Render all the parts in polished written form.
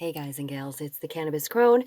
Hey guys and gals, it's the Cannabis Crone.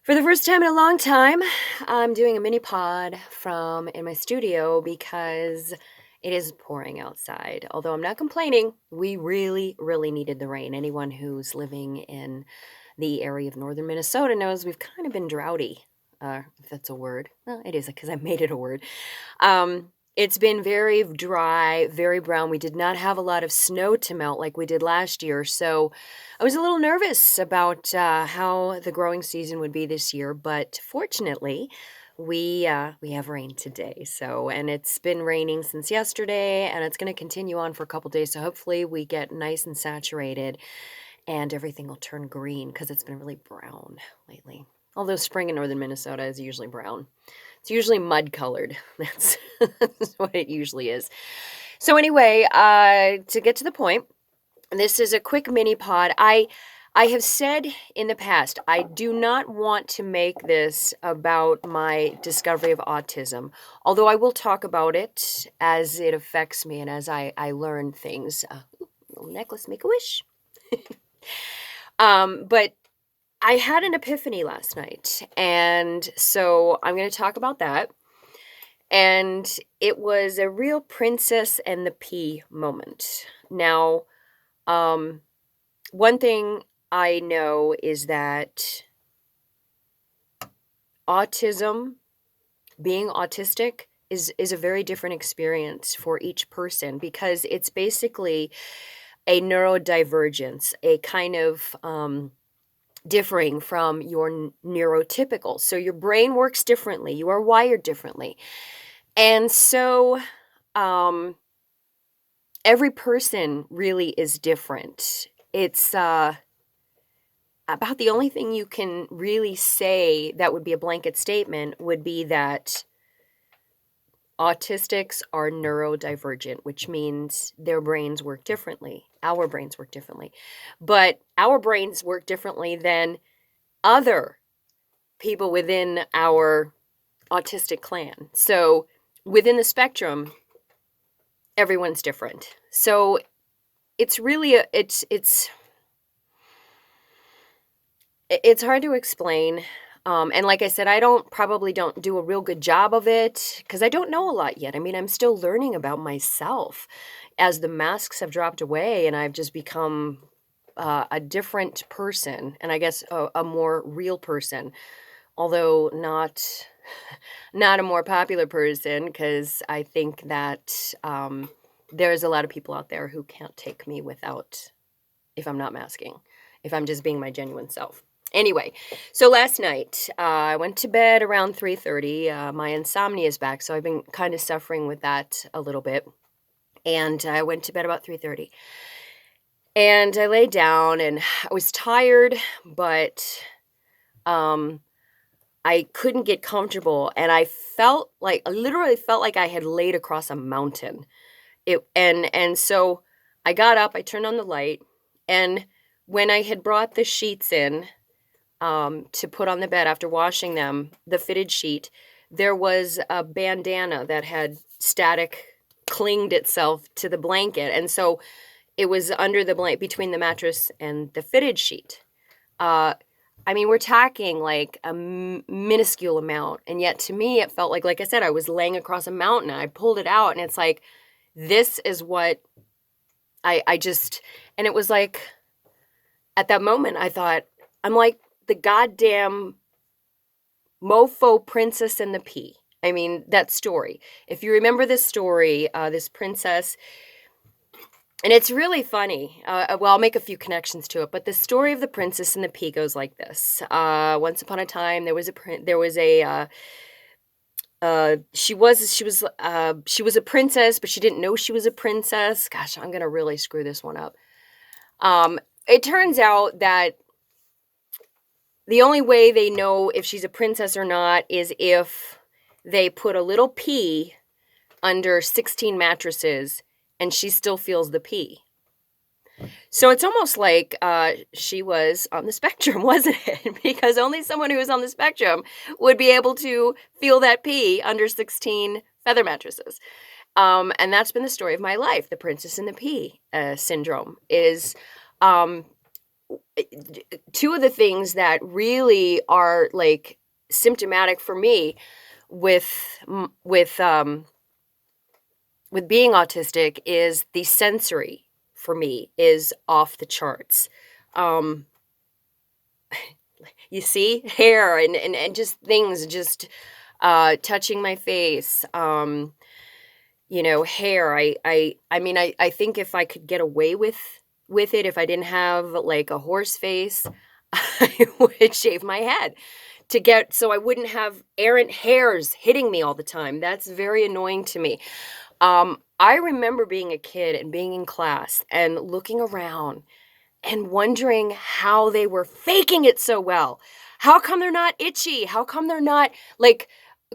For the first time in a long time, I'm doing a mini pod from in my studio because it is pouring outside. Although I'm not complaining, we really needed the rain. Anyone who's living in the area of northern Minnesota knows we've kind of been droughty. If that's a word. Well, it is because I made it a word. It's been very dry, very brown. We did not have a lot of snow to melt like we did last year, so I was a little nervous about how the growing season would be this year. But fortunately, we have rain today. So, and it's been raining since yesterday, and it's going to continue on for a couple days. So hopefully, we get nice and saturated, and everything will turn green because it's been really brown lately. Although spring in northern Minnesota is usually brown. It's usually mud colored. That's what it usually is. So anyway, to get to the point, this is a quick mini pod. I have said in the past, I do not want to make this about my discovery of autism, although I will talk about it as it affects me and as I learn things. Little necklace, make a wish. But I had an epiphany last night, and so I'm going to talk about that. And it was a real Princess and the Pea moment. Now, one thing I know is that autism, being autistic, is a very different experience for each person because it's basically a neurodivergence, a kind of differing from your neurotypical. So your brain works differently, you are wired differently. And so every person really is different. It's about the only thing you can really say that would be a blanket statement would be that autistics are neurodivergent, which means their brains work differently. Our brains work differently. But our brains work differently than other people within our autistic clan. So within the spectrum, everyone's different. So it's really it's hard to explain. And like I said, I probably don't do a real good job of it because I don't know a lot yet. I mean, I'm still learning about myself as the masks have dropped away and I've just become a different person, and I guess a more real person, although not a more popular person, because I think that there's a lot of people out there who can't take me if I'm not masking, if I'm just being my genuine self. Anyway, so last night I went to bed around 3:30. My insomnia is back, so I've been kind of suffering with that a little bit. And I went to bed about 3:30. And I lay down and I was tired, but I couldn't get comfortable, and I literally felt like I had laid across a mountain. And so I got up, I turned on the light, and when I had brought the sheets in to put on the bed after washing them, the fitted sheet, there was a bandana that had static clinged itself to the blanket, and so it was under the blanket between the mattress and the fitted sheet. I mean, we're talking like a minuscule amount, and yet to me, it felt like I said, I was laying across a mountain. I pulled it out, and it's like, this is what I just, and it was like, at that moment, I thought, I'm like the goddamn mofo Princess and the Pea. I mean, that story. If you remember this story, this princess, and it's really funny. Well, I'll make a few connections to it, but the story of the Princess and the Pea goes like this. Once upon a time, she was a princess, but she didn't know she was a princess. Gosh, I'm gonna really screw this one up. It turns out that the only way they know if she's a princess or not is if they put a little pea under 16 mattresses and she still feels the pea. So it's almost like she was on the spectrum, wasn't it? Because only someone who is on the spectrum would be able to feel that pee under 16 feather mattresses. And that's been the story of my life. The Princess and the Pea syndrome is two of the things that really are like symptomatic for me with with being autistic is the sensory for me is off the charts. Um, you see hair and just things just touching my face. Hair. I think if I could get away with it, if I didn't have like a horse face, I would shave my head so I wouldn't have errant hairs hitting me all the time. That's very annoying to me. I remember being a kid and being in class and looking around and wondering how they were faking it so well. How come they're not itchy? How come they're not like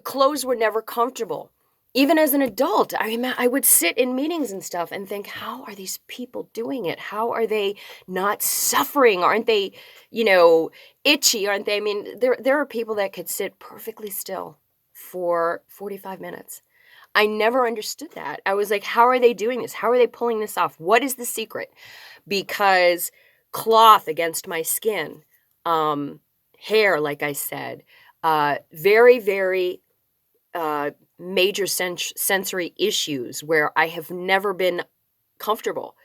clothes were never comfortable? Even as an adult, I would sit in meetings and stuff and think, how are these people doing it? How are they not suffering? Aren't they, itchy? Aren't they? I mean, there are people that could sit perfectly still for 45 minutes. I never understood that. I was like, how are they doing this? How are they pulling this off? What is the secret? Because cloth against my skin, hair, like I said, very, very major sensory issues where I have never been comfortable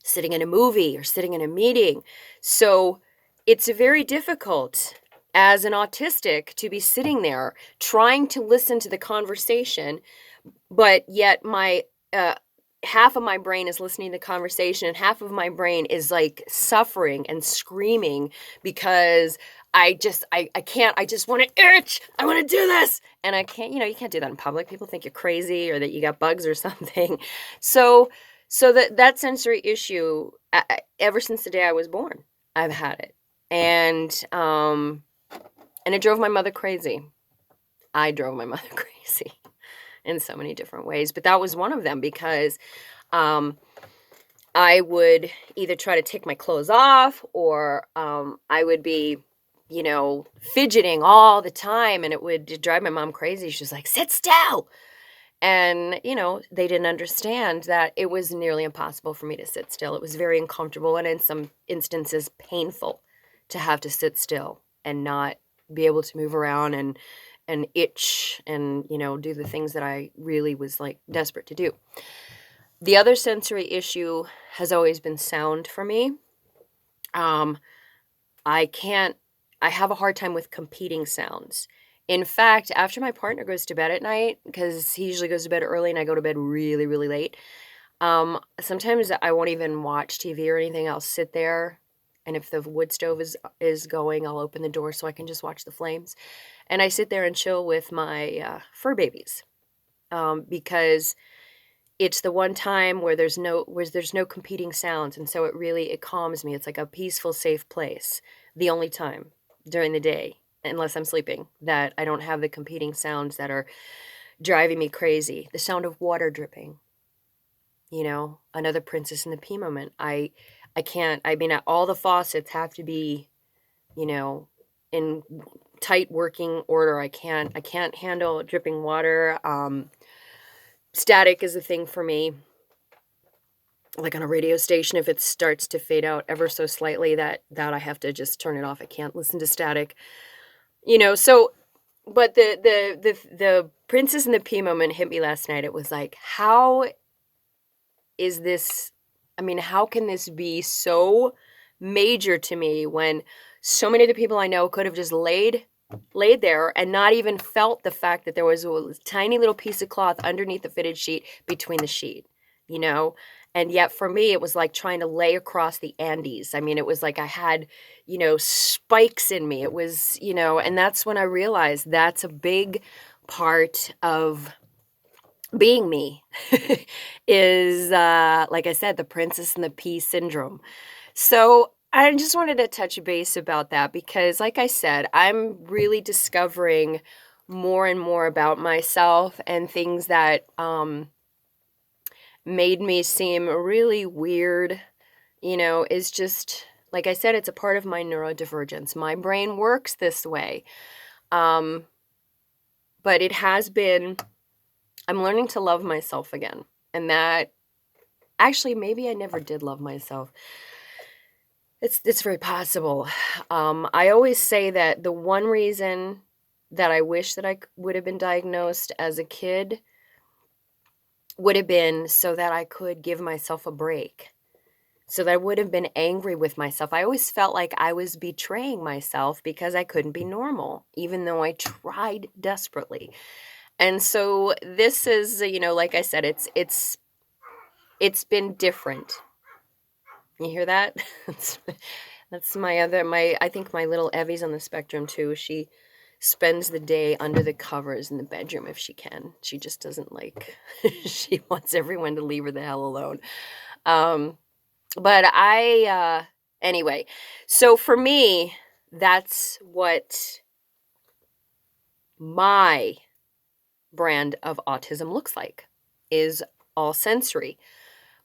sitting in a movie or sitting in a meeting. So it's very difficult as an autistic to be sitting there trying to listen to the conversation, but yet my half of my brain is listening to the conversation and half of my brain is like suffering and screaming because I can't, I just want to itch. I want to do this. And I can't, you can't do that in public. People think you're crazy or that you got bugs or something. So that sensory issue, ever since the day I was born, I've had it. And it drove my mother crazy. I drove my mother crazy in so many different ways, but that was one of them because I would either try to take my clothes off or I would be, fidgeting all the time, and it would drive my mom crazy. She was like, sit still. And, they didn't understand that it was nearly impossible for me to sit still. It was very uncomfortable and in some instances painful to have to sit still and not be able to move around and itch and, do the things that I really was like desperate to do. The other sensory issue has always been sound for me. I have a hard time with competing sounds. In fact, after my partner goes to bed at night, because he usually goes to bed early and I go to bed really, really late, sometimes I won't even watch TV or anything. I'll sit there, and if the wood stove is going, I'll open the door so I can just watch the flames. And I sit there and chill with my fur babies because it's the one time where there's no competing sounds, and so it calms me. It's like a peaceful, safe place. The only time during the day, unless I'm sleeping, that I don't have the competing sounds that are driving me crazy. The sound of water dripping, another Princess and the Pea moment. I can't. I mean, all the faucets have to be, in tight working order. I can't handle dripping water. Static is a thing for me. Like on a radio station, if it starts to fade out ever so slightly, that I have to just turn it off. I can't listen to static. So, but the Princess and the Pea moment hit me last night. It was like, how is this? I mean, how can this be so major to me when so many of the people I know could have just laid there and not even felt the fact that there was a tiny little piece of cloth underneath the fitted sheet between the sheet, And yet for me, it was like trying to lay across the Andes. I mean, it was like I had, spikes in me. It was, and that's when I realized that's a big part of being me is, like I said, the Princess and the Pea syndrome. So I just wanted to touch base about that because, like I said, I'm really discovering more and more about myself and things that made me seem really weird, is just, like I said, it's a part of my neurodivergence. My brain works this way. But it has been, I'm learning to love myself again. And that, actually, maybe I never did love myself. It's very possible. I always say that the one reason that I wish that would have been diagnosed as a kid would have been so that I could give myself a break. So that I would have been angry with myself. I always felt like I was betraying myself because I couldn't be normal, even though I tried desperately. And so this is, like I said, it's been different. You hear that? That's that's my I think my little Evie's on the spectrum too. She spends the day under the covers in the bedroom if she can. She just doesn't like she wants everyone to leave her the hell alone. Um but anyway, so for me, that's what my brand of autism looks like, is all sensory.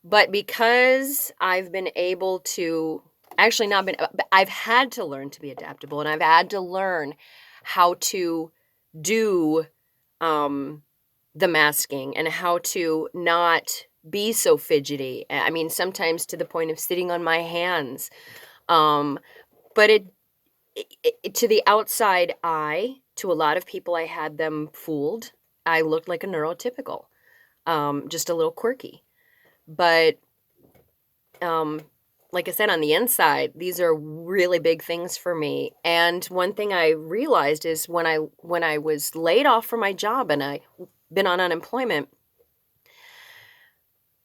But because I've been able to actually not been I've had to learn to be adaptable, and I've had to learn how to do, um, the masking and how to not be so fidgety. I mean, sometimes to the point of sitting on my hands. Um, but to the outside eye, to a lot of people, I had them fooled. I looked like a neurotypical, just a little quirky. But um, like I said, on the inside, these are really big things for me. And one thing I realized is when I was laid off from my job and I been on unemployment,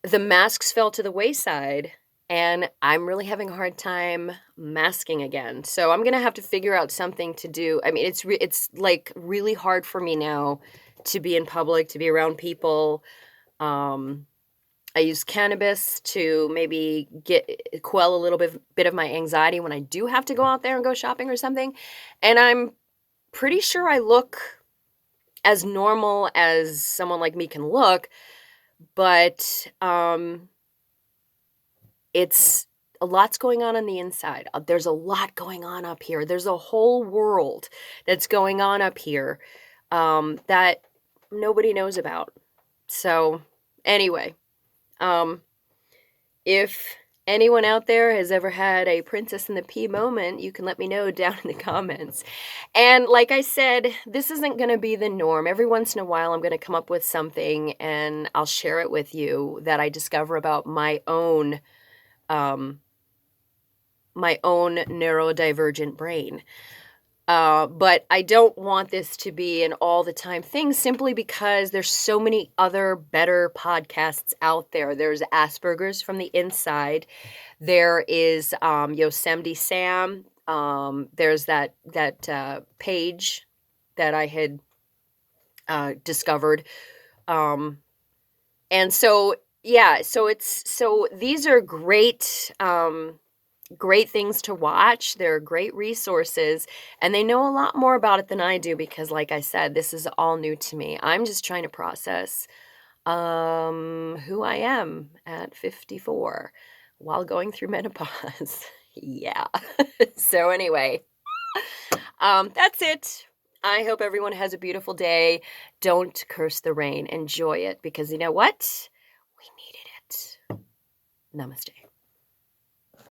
the masks fell to the wayside, and I'm really having a hard time masking again. So I'm gonna have to figure out something to do. I mean, it's like really hard for me now to be in public, to be around people. Um, I use cannabis to maybe quell a little bit of my anxiety when I do have to go out there and go shopping or something. And I'm pretty sure I look as normal as someone like me can look, but it's a lot's going on the inside. There's a lot going on up here. There's a whole world that's going on up here that nobody knows about. So, anyway, um, if anyone out there has ever had a princess in the pea moment, you can let me know down in the comments. And like I said, this isn't going to be the norm. Every once in a while, I'm going to come up with something and I'll share it with you that I discover about um, my own neurodivergent brain. But I don't want this to be an all the time thing simply because there's so many other better podcasts out there. There's Asperger's from the Inside. There is Samby Sam. There's that page that I had discovered. Um, and so yeah, so these are great things to watch. They're great resources, and they know a lot more about it than I do because, like I said, this is all new to me. I'm just trying to process who I am at 54 while going through menopause. Yeah. So anyway, that's it. I hope everyone has a beautiful day. Don't curse the rain. Enjoy it because you know what? We needed it. Namaste.